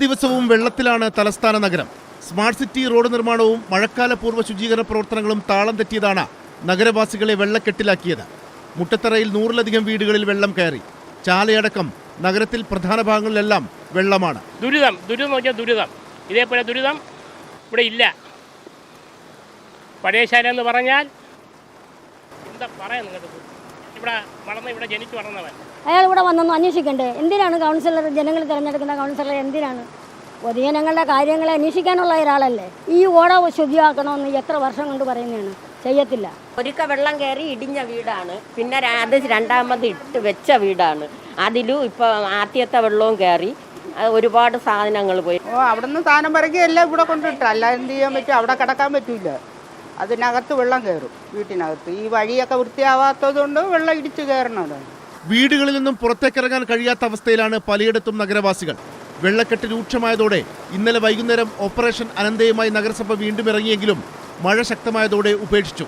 ദിവസവും വെള്ളത്തിലാണ് തലസ്ഥാന നഗരം. സ്മാർട്ട് സിറ്റി റോഡ് നിർമ്മാണവും മഴക്കാല പൂർവ്വ ശുചീകരണ പ്രവർത്തനങ്ങളും താളം തെറ്റിയതാണ് നഗരവാസികളെ വെള്ളക്കെട്ടിലാക്കിയത്. മുട്ടത്തറയിൽ 100-ലധികം വീടുകളിൽ വെള്ളം കയറി. ചാലയടക്കം നഗരത്തിൽ പ്രധാന ഭാഗങ്ങളിലെല്ലാം വെള്ളമാണ്. ദുരിതം നോക്കിയാൽ ദുരിതം. ഇതേപോലെ ദുരിതം ഇവിടെ ഇല്ല. പഴയശാല എന്ന് പറഞ്ഞാൽ എന്താ പറയാ, നിങ്ങൾക്ക് ഇവിടെ ജനിച്ചു വളർന്നവൻ അയാൾ ഇവിടെ വന്നൊന്നും അന്വേഷിക്കണ്ടേ? എന്തിനാണ് കൗൺസിലർ, ജനങ്ങൾ തിരഞ്ഞെടുക്കുന്ന കൗൺസിലർ എന്തിനാണ്? പൊതുജനങ്ങളുടെ കാര്യങ്ങളെ അന്വേഷിക്കാനുള്ള ഒരാളല്ലേ. ഈ ഓട ശുചിയാക്കണമെന്ന് എത്ര വർഷം കൊണ്ട് പറയുന്നതാണ്, ചെയ്യത്തില്ല. ഒരിക്ക വെള്ളം കയറി ഇടിഞ്ഞ വീടാണ്, പിന്നെ അത് രണ്ടാമത് ഇട്ട് വെച്ച വീടാണ്. അതിലും ഇപ്പോൾ ആദ്യത്തെ വെള്ളവും കയറി ഒരുപാട് സാധനങ്ങൾ പോയി. അവിടെ നിന്ന് സാധനം പറക്കി എല്ലാം ഇവിടെ കൊണ്ടിട്ട്, അല്ല എന്ത് ചെയ്യാൻ പറ്റും? അവിടെ കിടക്കാൻ പറ്റില്ല, അതിനകത്ത് വെള്ളം കയറും. വീട്ടിനകത്ത് ഈ വഴിയൊക്കെ വൃത്തിയാവാത്തത് കൊണ്ട് വെള്ളം ഇടിച്ചു കയറണതാണ്. വീടുകളിൽ നിന്നും പുറത്തേക്കിറങ്ങാൻ കഴിയാത്ത അവസ്ഥയിലാണ് പലയിടത്തും നഗരവാസികൾ. വെള്ളക്കെട്ട് രൂക്ഷമായതോടെ ഇന്നലെ വൈകുന്നേരം ഓപ്പറേഷൻ അനന്തയുമായി നഗരസഭ വീണ്ടും ഇറങ്ങിയെങ്കിലും മഴ ശക്തമായതോടെ ഉപേക്ഷിച്ചു.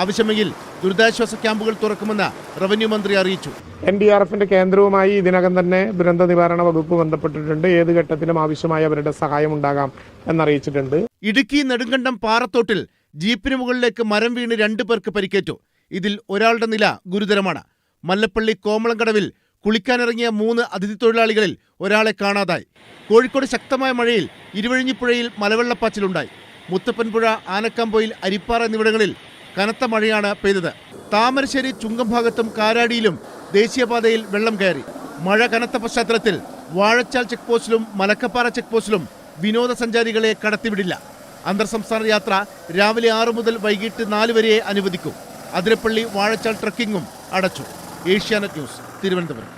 ആവശ്യമെങ്കിൽ ദുരിതാശ്വാസ ക്യാമ്പുകൾ തുറക്കുമെന്ന് റവന്യൂ മന്ത്രി അറിയിച്ചു. NDRFന്റെ കേന്ദ്രവുമായി ഇതിനകം തന്നെ ദുരന്ത നിവാരണ വകുപ്പ് ബന്ധപ്പെട്ടിട്ടുണ്ട്. ഏത് ഘട്ടത്തിലും ആവശ്യമായ അവരുടെ സഹായം ഉണ്ടാകാം എന്നറിയിച്ചിട്ടുണ്ട്. ഇടുക്കി നെടുങ്കണ്ടം പാറത്തോട്ടിൽ ജീപ്പിന് മുകളിലേക്ക് മരം വീണ് 2 പേർക്ക് പരിക്കേറ്റു. ഇതിൽ ഒരാളുടെ നില ഗുരുതരമാണ്. മല്ലപ്പള്ളി കോമളംകടവിൽ കുളിക്കാനിറങ്ങിയ 3 അതിഥി തൊഴിലാളികളിൽ ഒരാളെ കാണാതായി. കോഴിക്കോട് ശക്തമായ മഴയിൽ ഇരുവഴിഞ്ഞിപ്പുഴയിൽ മലവെള്ളപ്പാച്ചിലുണ്ടായി. മുത്തപ്പൻപുഴ, ആനക്കാംപൊയിൽ, അരിപ്പാറ എന്നിവിടങ്ങളിൽ കനത്ത മഴയാണ് പെയ്തത്. താമരശ്ശേരി ചുങ്കം ഭാഗത്തും കാരാടിയിലും ദേശീയപാതയിൽ വെള്ളം കയറി. മഴ കനത്ത പശ്ചാത്തലത്തിൽ വാഴച്ചാൽ ചെക്ക് പോസ്റ്റിലും മലക്കപ്പാറ ചെക്ക് പോസ്റ്റിലും വിനോദസഞ്ചാരികളെ കടത്തിവിടില്ല. അന്തർ സംസ്ഥാന യാത്ര രാവിലെ 6 മുതൽ വൈകിട്ട് 4 വരെ അനുവദിക്കും. അതിരപ്പള്ളി വാഴച്ചാൽ ട്രക്കിങ്ങും അടച്ചു. ഏഷ്യാനെറ്റ് ന്യൂസ്, തിരുവനന്തപുരം.